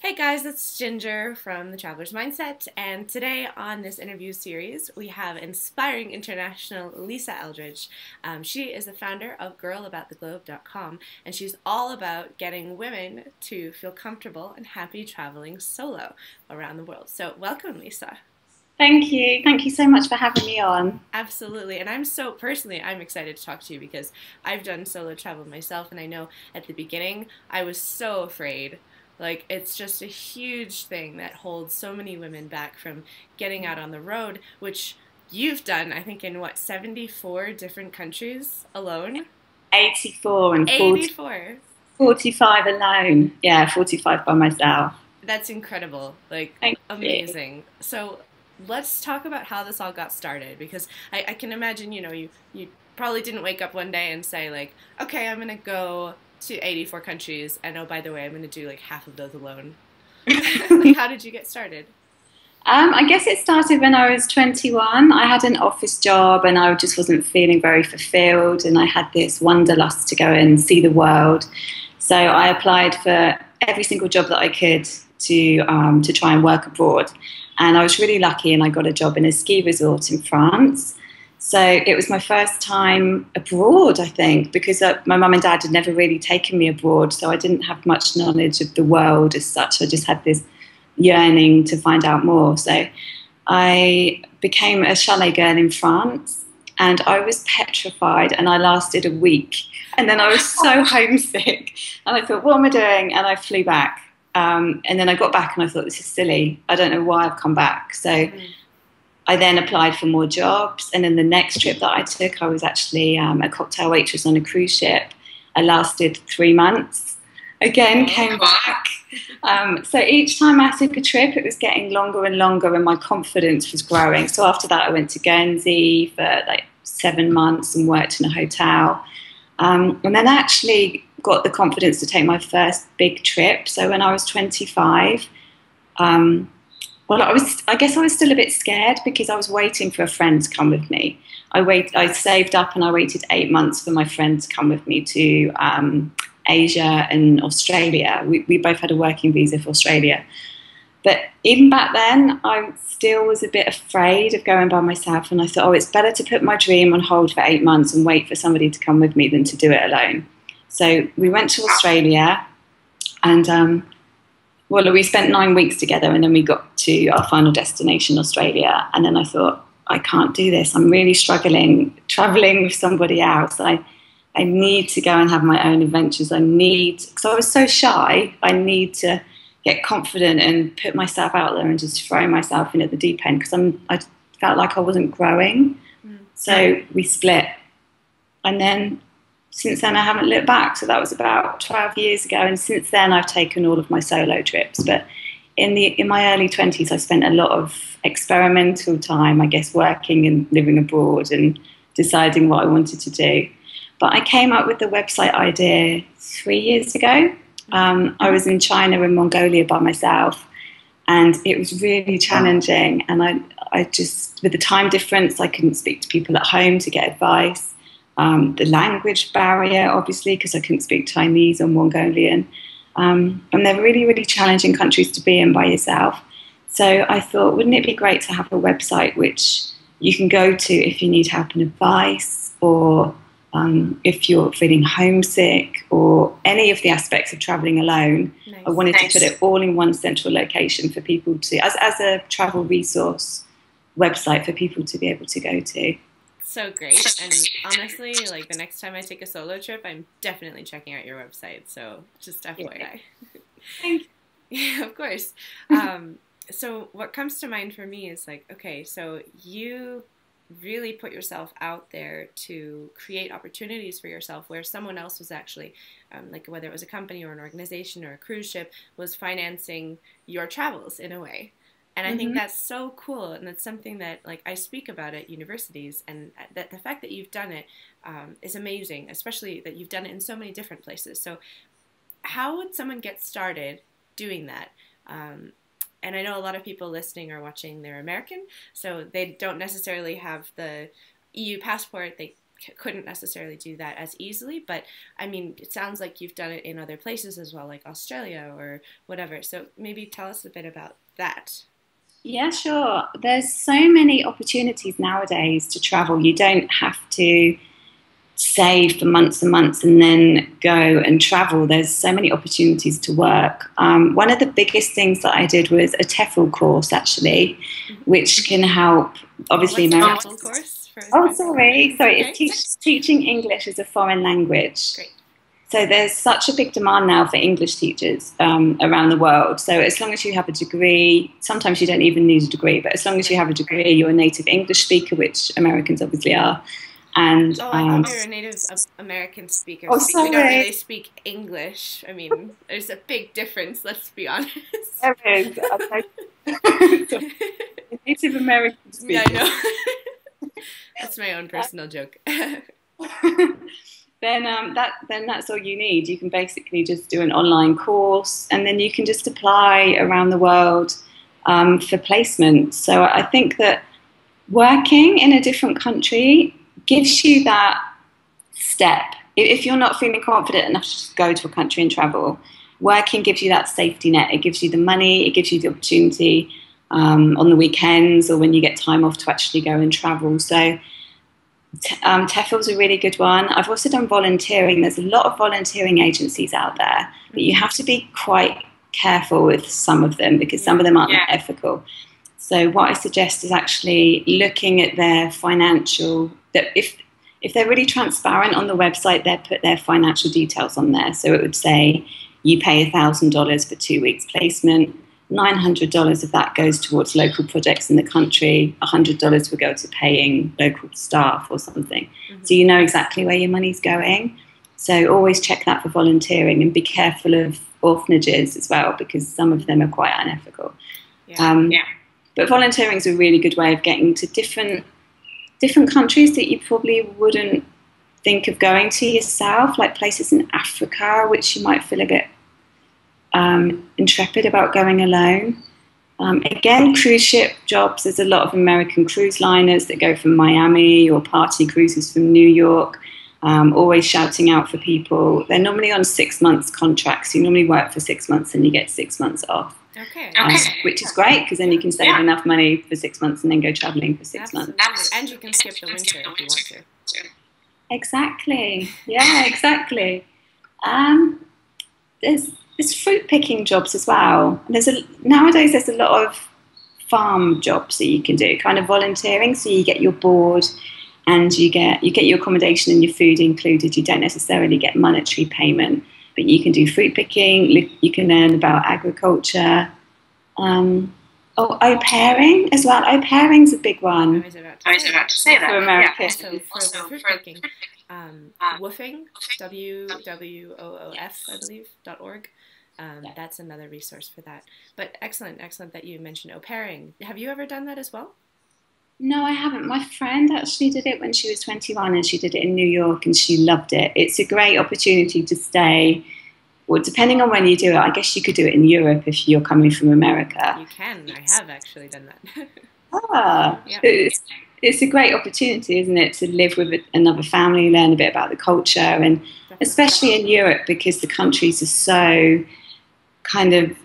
Hey guys, it's Ginger from The Traveler's Mindset, and today on this interview series we have inspiring international Lisa Eldridge. She is the founder of girlabouttheglobe.com, and she's all about getting women to feel comfortable and happy traveling solo around the world. So welcome, Lisa. Thank you. Thank you so much for having me on. Absolutely, and I'm excited to talk to you because I've done solo travel myself, and I know at the beginning I was so afraid. Like, it's just a huge thing that holds so many women back from getting out on the road, which you've done, I think, in what, 74 different countries alone? 84 and 84. 45 alone. Yeah, 45 by myself. That's incredible. Like, Thank you. amazing. So, let's talk about how this all got started because I can imagine, you probably didn't wake up one day and say, like, okay, I'm going to go to 84 countries, and oh, by the way, I'm going to do like half of those alone. Like, how did you get started? I guess it started when I was 21. I had an office job and I just wasn't feeling very fulfilled. And I had this wanderlust to go and see the world. So I applied for every single job that I could to try and work abroad. And I was really lucky and I got a job in a ski resort in France. So it was my first time abroad, I think, because my mum and dad had never really taken me abroad. So I didn't have much knowledge of the world as such. I just had this yearning to find out more. So I became a chalet girl in France and I was petrified and I lasted a week. And then I was so homesick and I thought, what am I doing? And I flew back. And then I got back and I thought, this is silly. I don't know why I've come back. So I then applied for more jobs. And then the next trip that I took, I was actually a cocktail waitress on a cruise ship. I lasted 3 months. Again, came back. So each time I took a trip, it was getting longer and longer, and my confidence was growing. So after that, I went to Guernsey for like 7 months and worked in a hotel. And then I actually got the confidence to take my first big trip. So when I was 25, I guess I was still a bit scared because I was waiting for a friend to come with me. I saved up and I waited 8 months for my friend to come with me to Asia and Australia. We both had a working visa for Australia. But even back then, I still was a bit afraid of going by myself. And I thought, oh, it's better to put my dream on hold for 8 months and wait for somebody to come with me than to do it alone. So we went to Australia and we spent 9 weeks together and then we got to our final destination, Australia. And then I thought, I can't do this. I'm really struggling traveling with somebody else. I need to go and have my own adventures. Because I was so shy, I need to get confident and put myself out there and just throw myself in at the deep end because I felt like I wasn't growing. So we split. And then since then I haven't looked back. So that was about 12 years ago. And since then I've taken all of my solo trips. But in my early 20s, I spent a lot of experimental time, I guess, working and living abroad and deciding what I wanted to do. But I came up with the website idea 3 years ago. I was in China and Mongolia by myself, and it was really challenging. And I just, with the time difference, I couldn't speak to people at home to get advice. The language barrier, obviously, because I couldn't speak Chinese or Mongolian. And they're really, really challenging countries to be in by yourself. So I thought, wouldn't it be great to have a website which you can go to if you need help and advice, or if you're feeling homesick, or any of the aspects of traveling alone. Nice. I wanted to put it all in one central location for people to, as a travel resource website for people to be able to go to. So great. And honestly, like, the next time I take a solo trip, I'm definitely checking out your website. So just FYI. Thank Yeah, of course. So what comes to mind for me is like, okay, so you really put yourself out there to create opportunities for yourself where someone else was actually, like, whether it was a company or an organization or a cruise ship, was financing your travels in a way. And I think Mm-hmm. that's so cool, and that's something that, like, I speak about at universities, and that the fact that you've done it is amazing, especially that you've done it in so many different places. So how would someone get started doing that? Um, and I know a lot of people listening or watching, they're American, so they don't necessarily have the EU passport. They couldn't necessarily do that as easily. But I mean, it sounds like you've done it in other places as well, like Australia or whatever. So maybe tell us a bit about that. Yeah, sure. There's so many opportunities nowadays to travel. You don't have to save for months and months and then go and travel. There's so many opportunities to work. One of the biggest things that I did was a TEFL course, actually, which can help, obviously, What's a Americans. TEFL course? Oh, sorry. Sorry, Okay. it's teaching English as a foreign language. Great. So there's such a big demand now for English teachers around the world. So as long as you have a degree, sometimes you don't even need a degree, but as long as you have a degree, you're a native English speaker, which Americans obviously are. And oh, I thought you were a native American speaker. oh, So sorry. we don't really speak English. I mean, there's a big difference, let's be honest. There is. Native American speakers. Yeah, I know. That's my own personal joke. then that's all you need. You can basically just do an online course, and then you can just apply around the world for placement. So I think that working in a different country gives you that step. If you're not feeling confident enough to just go to a country and travel, working gives you that safety net. It gives you the money, it gives you the opportunity on the weekends or when you get time off to actually go and travel. So TEFL's a really good one. I've also done volunteering. There's a lot of volunteering agencies out there, but you have to be quite careful with some of them because some of them aren't ethical. So what I suggest is actually looking at their financial, that if they're really transparent on the website, they put their financial details on there. So it would say you pay $1,000 for 2 weeks placement, $900 of that goes towards local projects in the country, $100 will go to paying local staff or something. Mm-hmm. So you know exactly where your money's going. So always check that for volunteering and be careful of orphanages as well because some of them are quite unethical. But volunteering is a really good way of getting to different countries that you probably wouldn't think of going to yourself, like places in Africa, which you might feel a bit intrepid about going alone. Again, cruise ship jobs. There's a lot of American cruise liners that go from Miami or party cruises from New York, always shouting out for people. They're normally on 6 months contracts. You normally work for 6 months and you get 6 months off. Okay. Which is great because then you can save enough money for 6 months and then go traveling for 6 months. And you can skip the winter if you want to. Exactly. Yeah, exactly. There's fruit picking jobs as well. Nowadays there's a lot of farm jobs that you can do, kind of volunteering. So you get your board and you get your accommodation and your food included. You don't necessarily get monetary payment. But you can do fruit picking, you can learn about agriculture. Au pairing as well. Au pairing's a big one. I was about to say that. For Americans. So for the fruit picking, woofing, WWOOF, I believe, .org. That's another resource for that. But excellent that you mentioned au pairing. Have you ever done that as well? No, I haven't. My friend actually did it when she was 21 and she did it in New York and she loved it. It's a great opportunity to stay. Well, depending on when you do it, I guess you could do it in Europe if you're coming from America. You can. I have actually done that. Yeah. It's a great opportunity, isn't it, to live with another family, learn a bit about the culture, and especially in Europe because the countries are so kind of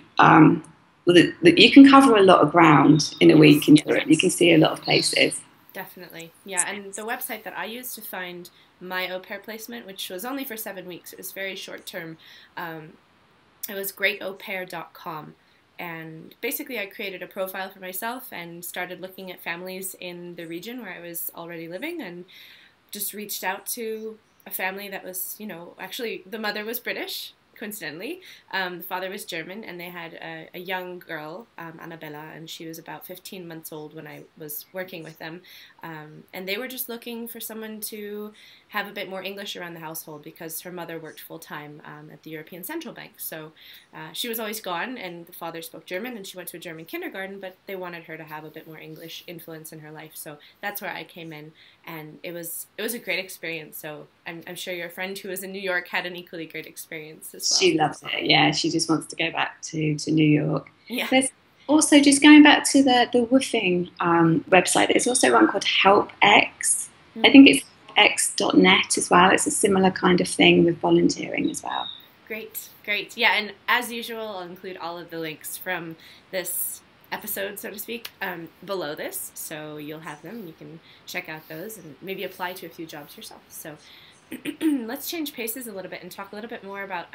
you can cover a lot of ground in a week in Europe. You can see a lot of places. Definitely. Yeah, and the website that I used to find my au pair placement, which was only for 7 weeks, it was very short term. It was greataupair.com. And basically I created a profile for myself and started looking at families in the region where I was already living and just reached out to a family that was, actually the mother was British, coincidentally. The father was German, and they had a young girl, Annabella, and she was about 15 months old when I was working with them. And they were just looking for someone to have a bit more English around the household because her mother worked full-time at the European Central Bank. So she was always gone, and the father spoke German, and she went to a German kindergarten, but they wanted her to have a bit more English influence in her life. So that's where I came in, and it was a great experience. So I'm sure your friend who was in New York had an equally great experience as well. She loves it. Yeah, she just wants to go back to New York. Yeah. There's also, just going back to the woofing website, there's also one called HelpX. I think it's helpx.net as well. It's a similar kind of thing with volunteering as well. Great, great. Yeah, and as usual, I'll include all of the links from this episode, so to speak, below this, so you'll have them. You can check out those and maybe apply to a few jobs yourself. So let's change paces a little bit and talk a little bit more about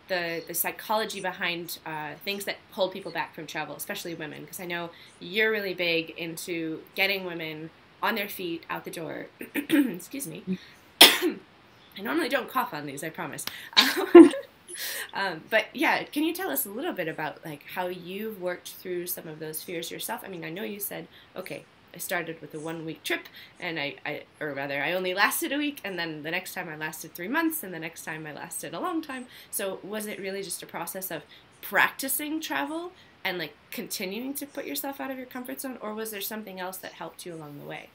the psychology behind things that hold people back from travel, especially women, because I know you're really big into getting women on their feet, out the door. Excuse me. I normally don't cough on these, I promise. But yeah, can you tell us a little bit about like how you've worked through some of those fears yourself? I mean, I know you said, okay, I started with a 1-week trip, and I only lasted a week, and then the next time I lasted 3 months, and the next time I lasted a long time. So was it really just a process of practicing travel and like continuing to put yourself out of your comfort zone, or was there something else that helped you along the way?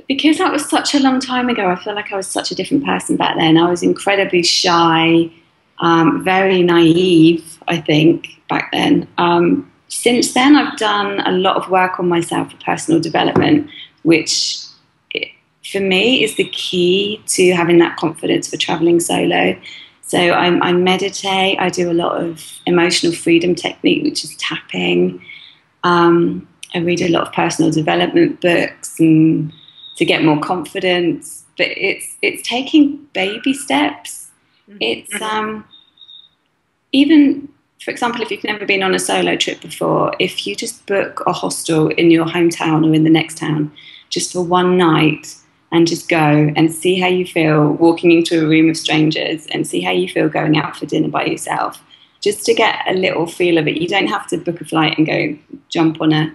Because that was such a long time ago, I feel like I was such a different person back then. I was incredibly shy, very naive, I think, back then. Since then, I've done a lot of work on myself for personal development, which for me is the key to having that confidence for traveling solo. So I meditate, I do a lot of emotional freedom technique, which is tapping. I read a lot of personal development books and to get more confidence, but it's taking baby steps. It's even, for example, if you've never been on a solo trip before, if you just book a hostel in your hometown or in the next town just for one night and just go and see how you feel walking into a room of strangers and see how you feel going out for dinner by yourself, just to get a little feel of it. You don't have to book a flight and go jump on a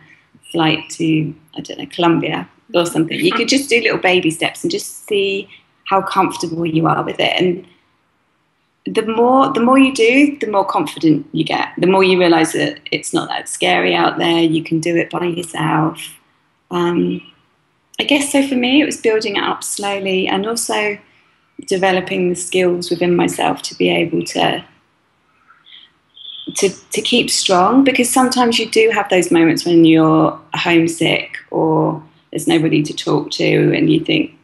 flight to, I don't know, Colombia or something. You could just do little baby steps and just see how comfortable you are with it. And the more you do, the more confident you get. The more you realize that it's not that scary out there. You can do it by yourself. I guess so for me, it was building it up slowly and also developing the skills within myself to be able to keep strong, because sometimes you do have those moments when you're homesick or there's nobody to talk to and you think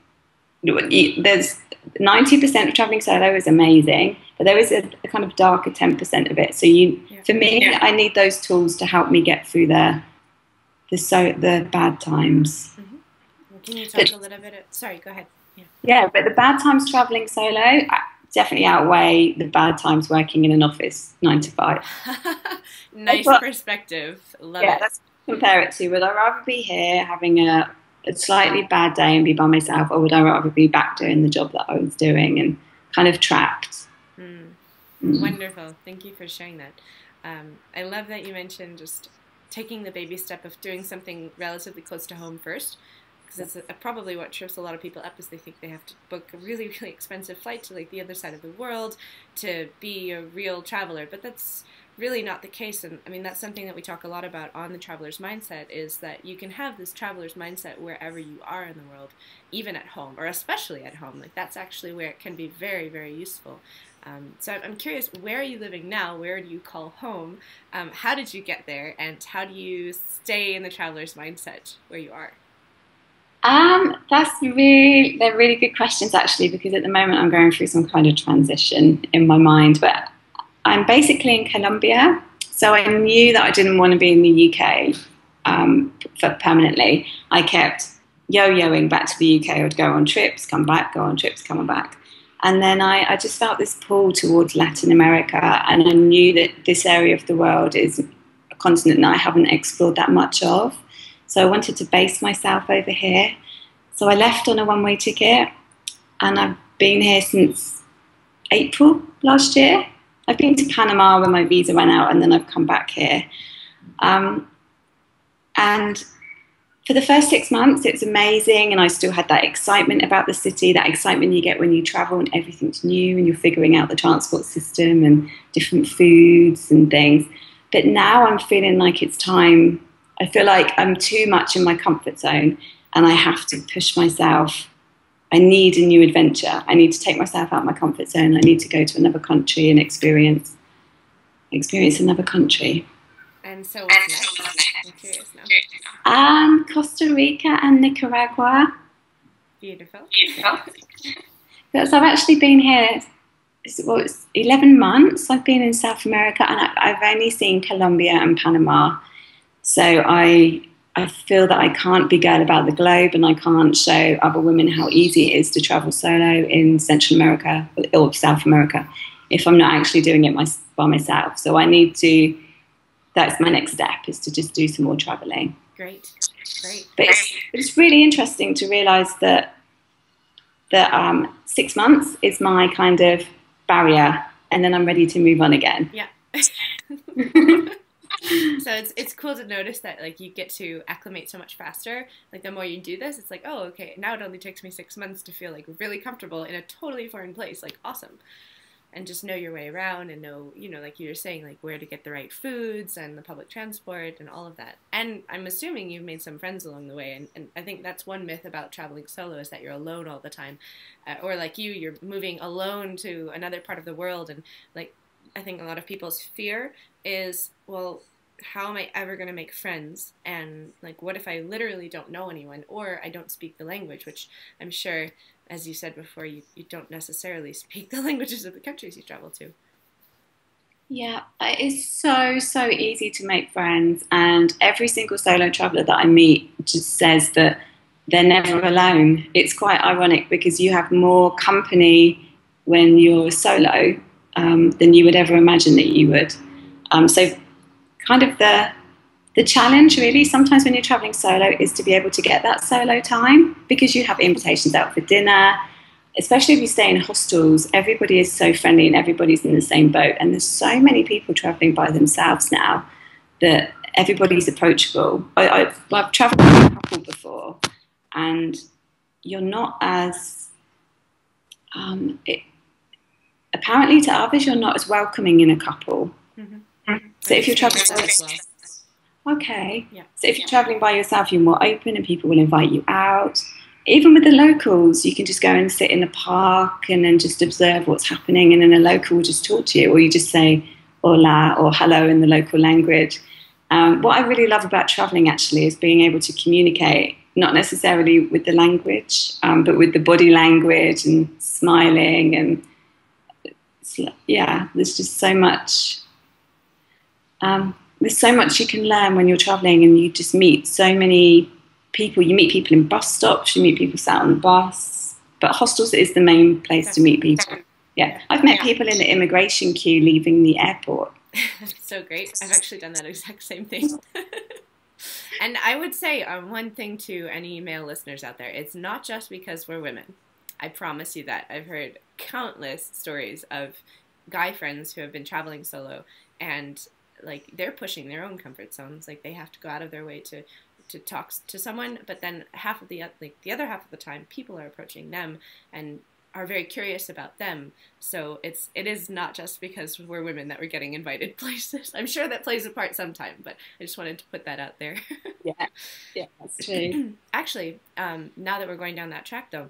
there's 90% of traveling solo is amazing, but there is a kind of darker 10% of it. So for me, I need those tools to help me get through the bad times. Mm-hmm. Well, can you talk a little bit? Sorry, go ahead. Yeah, but the bad times traveling solo definitely outweigh the bad times working in an office 9 to 5. Nice perspective. Love it. Let's compare it to, would I rather be here having a slightly bad day and be by myself, or would I rather be back doing the job that I was doing and kind of trapped? Wonderful. Thank you for sharing that. I love that you mentioned just taking the baby step of doing something relatively close to home first, because that's probably what trips a lot of people up, is they think they have to book a really, really expensive flight to like the other side of the world to be a real traveler. But that's really not the case. And I mean, that's something that we talk a lot about on the Traveler's Mindset, is that you can have this traveler's mindset wherever you are in the world, even at home, or especially at home. Like, that's actually where it can be very, very useful. So I'm curious, where are you living now? Where do you call home? How did you get there? And how do you stay in the traveler's mindset where you are? They're really good questions, actually, because at the moment I'm going through some kind of transition in my mind, but I'm basically in Colombia, so I knew that I didn't want to be in the UK for permanently. I kept yo-yoing back to the UK. I would go on trips, come back, go on trips, come back. And then I just felt this pull towards Latin America, and I knew that this area of the world is a continent that I haven't explored that much of. So I wanted to base myself over here. So I left on a one-way ticket, and I've been here since April last year. I've been to Panama when my visa ran out, and then I've come back here. And for the first 6 months, it's amazing, and I still had that excitement about the city, that excitement you get when you travel and everything's new and you're figuring out the transport system and different foods and things. But now I'm feeling like it's time. I feel like I'm too much in my comfort zone and I have to push myself. I need a new adventure. I need to take myself out of my comfort zone. I need to go to another country and experience another country. And so what's next? I'm curious now. Costa Rica and Nicaragua. Beautiful. So I've actually been here, it's 11 months I've been in South America, and I've only seen Colombia and Panama. So I feel that I can't be girl about the globe, and I can't show other women how easy it is to travel solo in Central America or South America if I'm not actually doing it by myself. So I need to, that's my next step, is to just do some more traveling. Great. But it's really interesting to realise that 6 months is my kind of barrier, and then I'm ready to move on again. Yeah. So it's cool to notice that like you get to acclimate so much faster. Like the more you do this, it's like, oh, okay, now it only takes me 6 months to feel like really comfortable in a totally foreign place. Like awesome. And just know your way around and know, like you were saying, like where to get the right foods and the public transport and all of that. And I'm assuming you've made some friends along the way. And I think that's one myth about traveling solo, is that you're alone all the time. Or like you're moving alone to another part of the world. And like, I think a lot of people's fear is, well, how am I ever going to make friends? And like, what if I literally don't know anyone, or I don't speak the language, which I'm sure, as you said before, you don't necessarily speak the languages of the countries you travel to. Yeah, it is so easy to make friends, and every single solo traveller that I meet just says that they're never alone. It's quite ironic because you have more company when you're solo than you would ever imagine that you would. So kind of the challenge really sometimes when you're traveling solo is to be able to get that solo time, because you have invitations out for dinner, especially if you stay in hostels. Everybody is so friendly and everybody's in the same boat, and there's so many people traveling by themselves now that everybody's approachable. I've traveled with a couple before, and you're not as apparently to others you're not as welcoming in a couple. Mm-hmm. So if you're traveling so if you're traveling by yourself, you're more open and people will invite you out. Even with the locals, you can just go and sit in the park and then just observe what's happening, and then a local will just talk to you, or you just say hola or hello in the local language. What I really love about traveling actually is being able to communicate, not necessarily with the language, but with the body language and smiling, and there's just so much. There's so much you can learn when you're traveling, and you just meet so many people. You meet people in bus stops, you meet people sat on the bus, but hostels is the main place to meet people. Yeah, I've met people in the immigration queue leaving the airport. That's so great. I've actually done that exact same thing. And I would say one thing to any male listeners out there, it's not just because we're women. I promise you that. I've heard countless stories of guy friends who have been traveling solo, and like they're pushing their own comfort zones. Like they have to go out of their way to talk to someone, but then the other half of the time, people are approaching them and are very curious about them. So it is not just because we're women that we're getting invited places. I'm sure that plays a part sometime, but I just wanted to put that out there. Yeah, that's true. Actually, now that we're going down that track, though,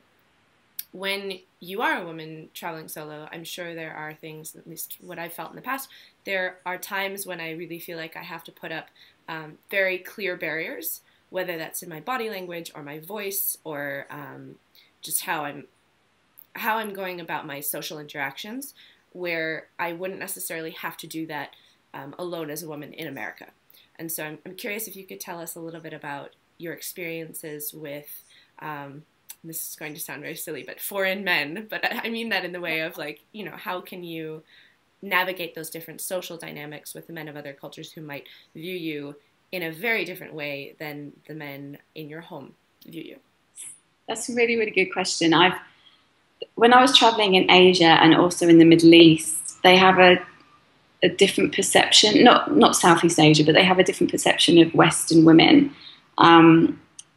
when you are a woman traveling solo, I'm sure there are things, at least what I've felt in the past, there are times when I really feel like I have to put up very clear barriers, whether that's in my body language or my voice, or just how I'm going about my social interactions, where I wouldn't necessarily have to do that alone as a woman in America. And so I'm curious if you could tell us a little bit about your experiences with this is going to sound very silly, but foreign men, but I mean that in the way of like, how can you navigate those different social dynamics with the men of other cultures who might view you in a very different way than the men in your home view you? That's a really, really good question. When I was traveling in Asia and also in the Middle East, they have a different perception, not Southeast Asia, but they have a different perception of Western women.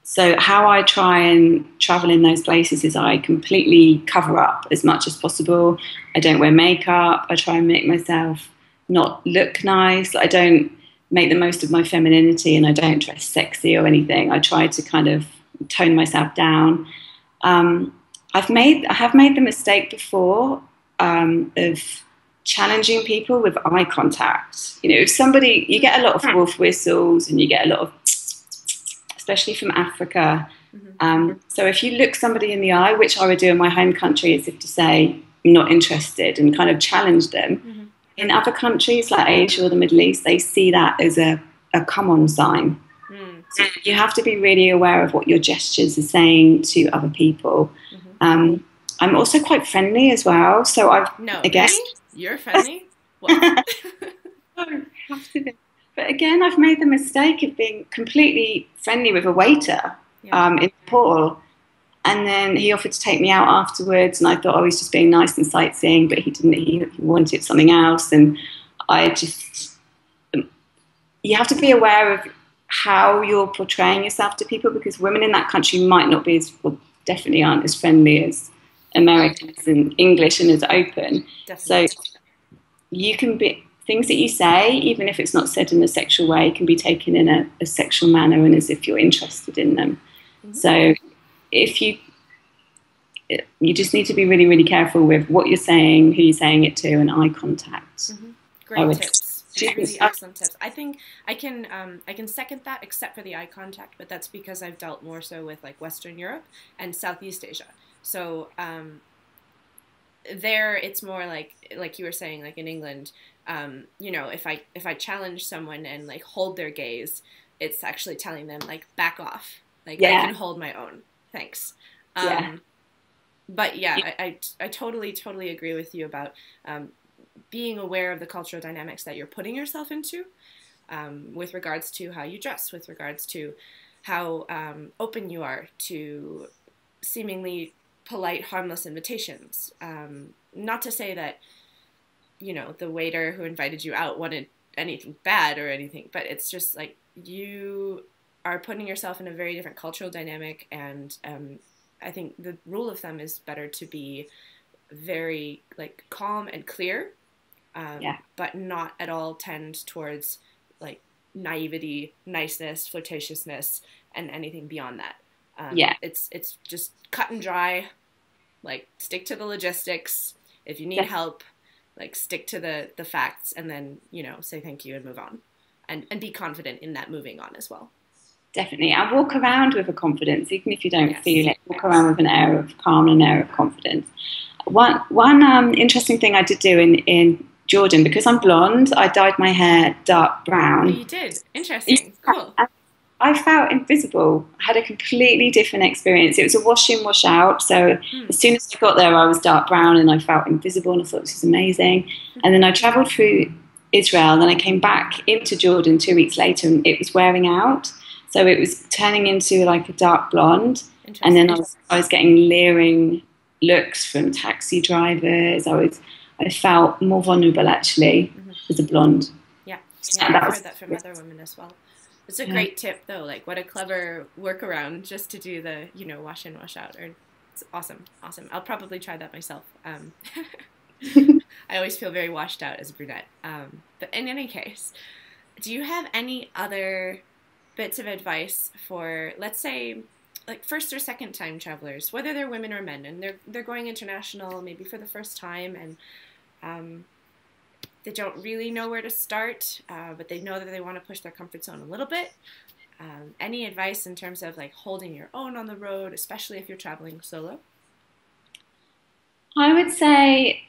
So how I try and travel in those places is I completely cover up as much as possible. I don't wear makeup. I try and make myself not look nice. I don't make the most of my femininity, and I don't dress sexy or anything. I try to kind of tone myself down. I have made the mistake before of challenging people with eye contact. If somebody, you get a lot of wolf whistles and you get a lot of, especially from Africa, So if you look somebody in the eye, which I would do in my home country, as if to say, I'm not interested, and kind of challenge them. Mm-hmm. In other countries like Asia or the Middle East, they see that as a come on sign. Mm. So you have to be really aware of what your gestures are saying to other people. Mm-hmm. I'm also quite friendly as well. So No, again, really? You're friendly? What? I have to be. But again, I've made the mistake of being completely friendly with a waiter Yeah. in Nepal. And then he offered to take me out afterwards, and I thought I was just being nice and sightseeing, but he didn't. He wanted something else, and I just. You have to be aware of how you're portraying yourself to people, because women in that country might not be as, well, definitely aren't as friendly as Americans and English and as open. Definitely. So you can be, things that you say, even if it's not said in a sexual way, can be taken in a sexual manner and as if you're interested in them. Mm-hmm. So if you just need to be really, really careful with what you're saying, who you're saying it to, and eye contact. Mm-hmm. Great tips. Really Oh, excellent tips. I think I can second that, except for the eye contact, but that's because I've dealt more so with like Western Europe and Southeast Asia. So there it's more like you were saying, like in England, you know, if I challenge someone and like hold their gaze, it's actually telling them like back off, like I yeah, can hold my own, thanks. yeah, But yeah, I totally agree with you about being aware of the cultural dynamics that you're putting yourself into, with regards to how you dress, with regards to how open you are to seemingly polite, harmless invitations. Not to say that, you know, the waiter who invited you out wanted anything bad or anything, but it's just like you are putting yourself in a very different cultural dynamic, and I think the rule of thumb is better to be very like calm and clear, yeah. but not at all tend towards like naivety, niceness, flirtatiousness, and anything beyond that. Yeah. It's just cut and dry. Like stick to the logistics. If you need help, like stick to the facts, and then, you know, say thank you and move on, and be confident in that moving on as well. Definitely. And walk around with a confidence, even if you don't Yes. feel it. Walk around with an air of calm and an air of confidence. One interesting thing I did do in Jordan, because I'm blonde, I dyed my hair dark Oh, brown. you did. Interesting. Cool. I felt invisible. I had a completely different experience. It was a wash in, wash out. So Hmm. as soon as I got there, I was dark brown and I felt invisible, and I thought, this is amazing. And then I traveled through Israel, and then I came back into Jordan 2 weeks later, and it was wearing out. So it was turning into like a dark blonde. And then I was getting leering looks from taxi drivers. I felt more vulnerable actually as a blonde. Yeah, So yeah, I've that was, heard that from other women as well. It's a great tip though. Like what a clever workaround just to do the, you know, wash in, wash out. Or it's awesome, awesome. I'll probably try that myself. I always feel very washed out as a brunette. But in any case, do you have any other bits of advice for, let's say, like first or second time travelers, whether they're women or men, and they're going international maybe for the first time, and they don't really know where to start, but they know that they want to push their comfort zone a little bit. Any advice in terms of like holding your own on the road, especially if you're traveling solo? I would say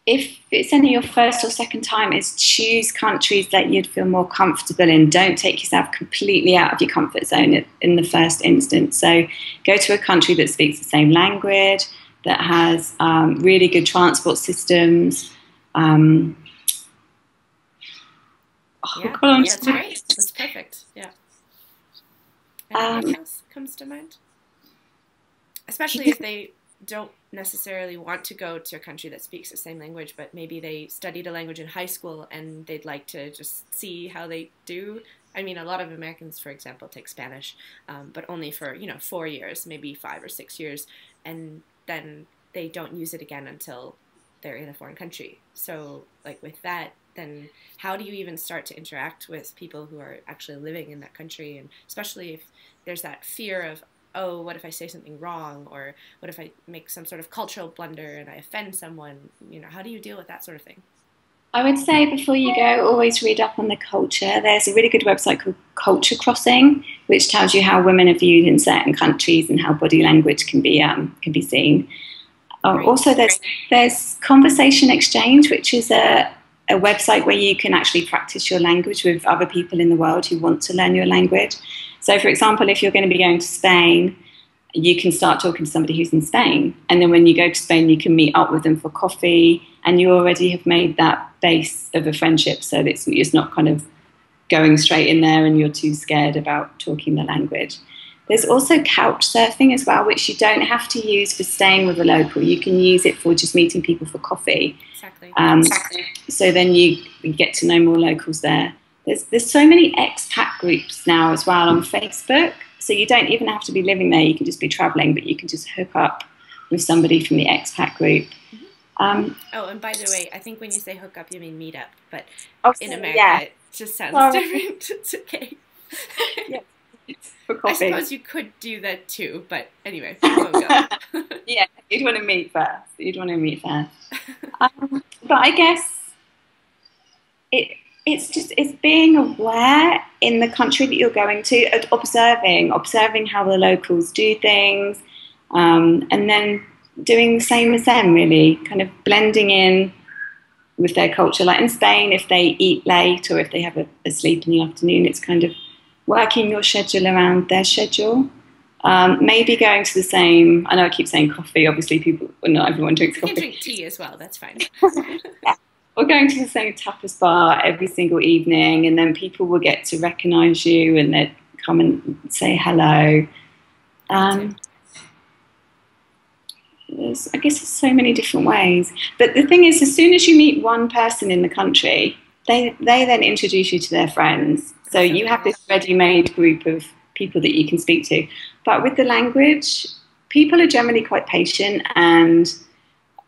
if it's only your first or second time, is choose countries that you'd feel more comfortable in. Don't take yourself completely out of your comfort zone in the first instance. So go to a country that speaks the same language, that has really good transport systems. Yeah, that's great. That's perfect. Yeah. Anything else comes to mind? Especially if they don't necessarily want to go to a country that speaks the same language, but maybe they studied a language in high school and they'd like to just see how they do. I mean, a lot of Americans, for example, take Spanish, but only for, you know, 4 years, maybe 5 or 6 years, and then they don't use it again until they're in a foreign country. So, like with that, then how do you even start to interact with people who are actually living in that country? And especially if there's that fear of, oh, what if I say something wrong? Or what if I make some sort of cultural blunder and I offend someone? You know, how do you deal with that sort of thing? I would say before you go, always read up on the culture. There's a really good website called Culture Crossing, which tells you how women are viewed in certain countries and how body language can be seen. Also, there's Conversation Exchange, which is a website where you can actually practice your language with other people in the world who want to learn your language. So, for example, if you're going to be going to Spain, you can start talking to somebody who's in Spain. And then when you go to Spain, you can meet up with them for coffee, and you already have made that base of a friendship, so that it's not kind of going straight in there and you're too scared about talking the language. There's also couch surfing as well, which you don't have to use for staying with a local. You can use it for just meeting people for coffee. Exactly. So then you get to know more locals there. There's so many expat groups now as well on Facebook. So you don't even have to be living there. You can just be traveling, but you can just hook up with somebody from the expat group. Oh, and by the way, I think when you say hook up, you mean meet up. But in America, yeah. It just sounds different. It's okay. Yeah. For coffee. I suppose you could do that too, but anyway, we'll go. Yeah, you'd want to meet first. But I guess it's being aware in the country that you're going to, observing how the locals do things, and then doing the same as them, really, kind of blending in with their culture. Like in Spain, if they eat late or if they have a sleep in the afternoon, it's kind of working your schedule around their schedule. Maybe going to the same, I know I keep saying coffee, obviously not everyone drinks coffee. You can drink tea as well, that's fine. Yeah. Or going to the same tapas bar every single evening, and then people will get to recognise you and they'd come and say hello. I guess there's so many different ways. But the thing is, as soon as you meet one person in the country, they then introduce you to their friends. So you have this ready-made group of people that you can speak to. But with the language, people are generally quite patient, and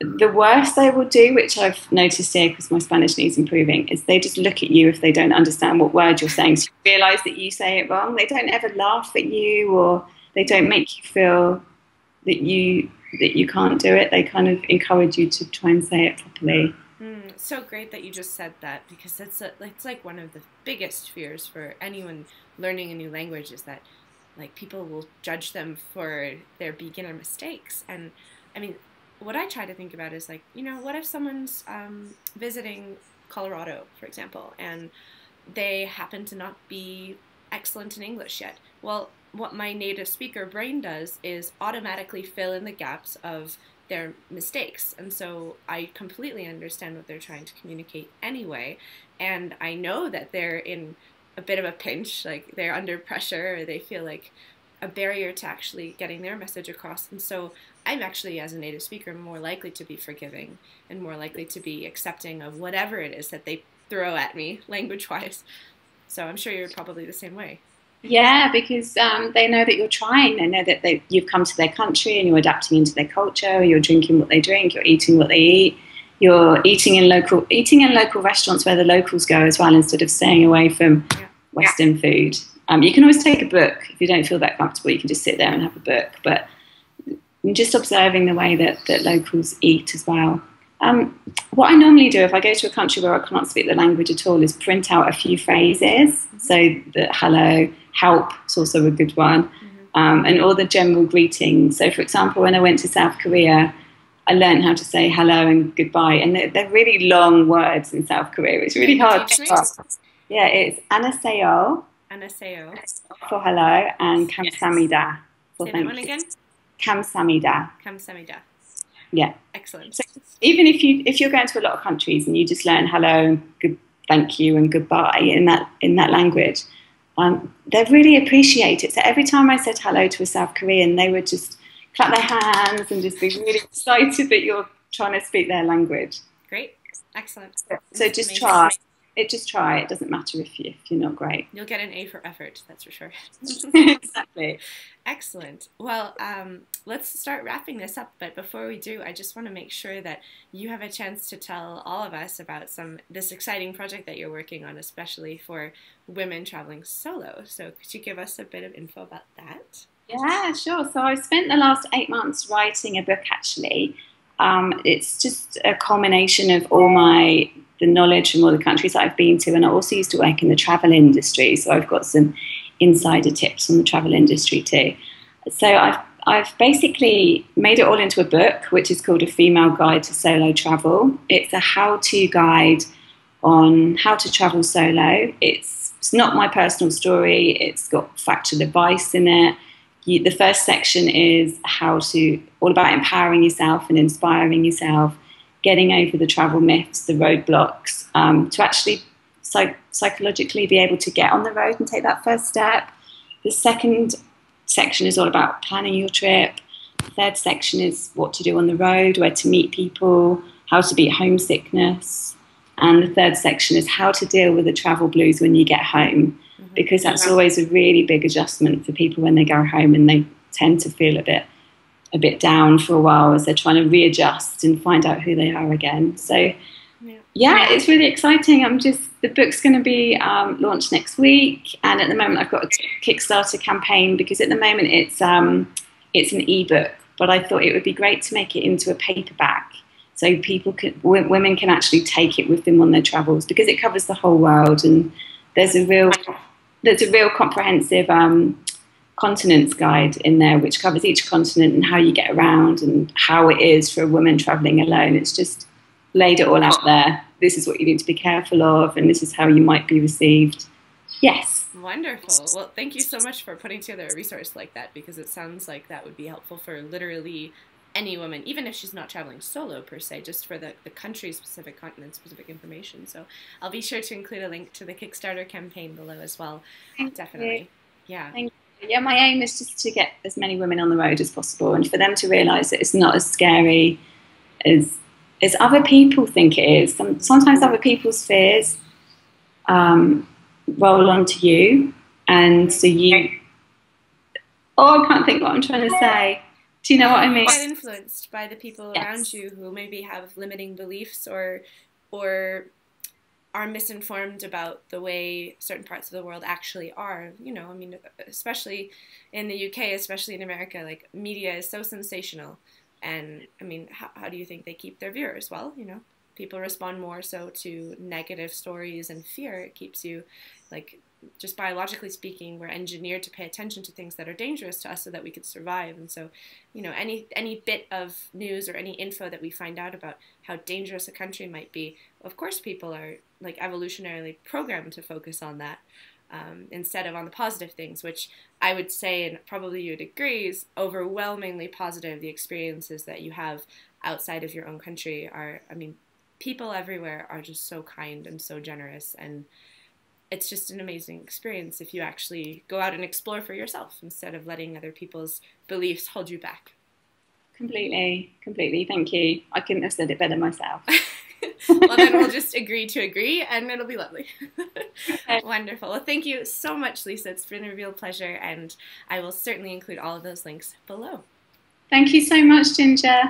the worst they will do, which I've noticed here because my Spanish needs improving, is they just look at you if they don't understand what word you're saying. So you realise that you say it wrong. They don't ever laugh at you, or they don't make you feel that you can't do it. They kind of encourage you to try and say it properly. So great that you just said that, because it's like one of the biggest fears for anyone learning a new language is that like people will judge them for their beginner mistakes. And I mean, what I try to think about is like, what if someone's visiting Colorado, for example, and they happen to not be excellent in English yet? Well, what my native speaker brain does is automatically fill in the gaps of their mistakes. And so I completely understand what they're trying to communicate anyway. And I know that they're in a bit of a pinch, like they're under pressure, or they feel like a barrier to actually getting their message across. And so I'm actually, as a native speaker, more likely to be forgiving and more likely to be accepting of whatever it is that they throw at me language-wise. So I'm sure you're probably the same way. Yeah, because they know that you're trying. They know that you've come to their country and you're adapting into their culture. You're drinking what they drink. You're eating what they eat. You're eating in local restaurants where the locals go as well, instead of staying away from Western food. You can always take a book if you don't feel that comfortable. You can just sit there and have a book. But just observing the way that locals eat as well. What I normally do if I go to a country where I can't speak the language at all is print out a few phrases. So the hello, help is also a good one, and all the general greetings. So, for example, when I went to South Korea, I learned how to say hello and goodbye, and they're really long words in South Korea. It's really hard to start. Yeah, it's 안녕하세요 for hello, and 감사합니다 for Say thank that one you. again? 감사합니다. 감사합니다. Yeah. Excellent. So even if you're going to a lot of countries and you just learn hello, good, thank you, and goodbye in that language, they really appreciate it. So every time I said hello to a South Korean, they would just clap their hands and just be really excited that you're trying to speak their language. Great. Excellent. So just try. It doesn't matter if you're not great. You'll get an A for effort, that's for sure. Exactly. Excellent. Well, let's start wrapping this up. But before we do, I just want to make sure that you have a chance to tell all of us about this exciting project that you're working on, especially for women traveling solo. So could you give us a bit of info about that? Yeah, sure. So I've spent the last 8 months writing a book, actually. It's just a culmination of all my the knowledge from all the countries that I've been to, and I also used to work in the travel industry, so I've got some insider tips on the travel industry too. So I've basically made it all into a book, which is called A Female Guide to Solo Travel. It's a how-to guide on how to travel solo. It's not my personal story. It's got factual advice in it. The first section is all about empowering yourself and inspiring yourself, getting over the travel myths, the roadblocks, to actually psychologically be able to get on the road and take that first step. The second section is all about planning your trip. The third section is what to do on the road, where to meet people, how to beat homesickness. And the third section is how to deal with the travel blues when you get home, because that's always a really big adjustment for people when they go home, and they tend to feel a bit down for a while as they're trying to readjust and find out who they are again. So yeah, it's really exciting. The book's going to be launched next week, and at the moment I've got a Kickstarter campaign, because at the moment it's an ebook, but I thought it would be great to make it into a paperback, so women can actually take it with them on their travels, because it covers the whole world, and there's a real comprehensive continents guide in there, which covers each continent and how you get around and how it is for a woman traveling alone. It's just laid it all out there. This is what you need to be careful of, and this is how you might be received. Yes. Wonderful. Well, thank you so much for putting together a resource like that, because it sounds like that would be helpful for literally any woman, even if she's not traveling solo per se, just for the country-specific, continent-specific information. So I'll be sure to include a link to the Kickstarter campaign below as well. Definitely. Yeah. Thank you. Yeah, my aim is just to get as many women on the road as possible, and for them to realise that it's not as scary as other people think it is. Sometimes other people's fears roll onto you, and so I can't think what I'm trying to say. Do you know what I mean? Get influenced by the people around you who maybe have limiting beliefs or are misinformed about the way certain parts of the world actually are. You know, I mean, especially in the UK, especially in America, like, media is so sensational. And I mean, how do you think they keep their viewers? Well, you know, people respond more so to negative stories and fear. It keeps you, like, just biologically speaking, we're engineered to pay attention to things that are dangerous to us so that we could survive. And so, you know, any bit of news or any info that we find out about how dangerous a country might be, of course people are, like, evolutionarily programmed to focus on that instead of on the positive things, which I would say, and probably you'd agree, is overwhelmingly positive. The experiences that you have outside of your own country are, I mean, people everywhere are just so kind and so generous, and it's just an amazing experience if you actually go out and explore for yourself instead of letting other people's beliefs hold you back. Completely. Thank you. I couldn't have said it better myself. Well, then we'll just agree to agree, and it'll be lovely. Wonderful. Well, thank you so much, Lisa. It's been a real pleasure, and I will certainly include all of those links below. Thank you so much, Ginger.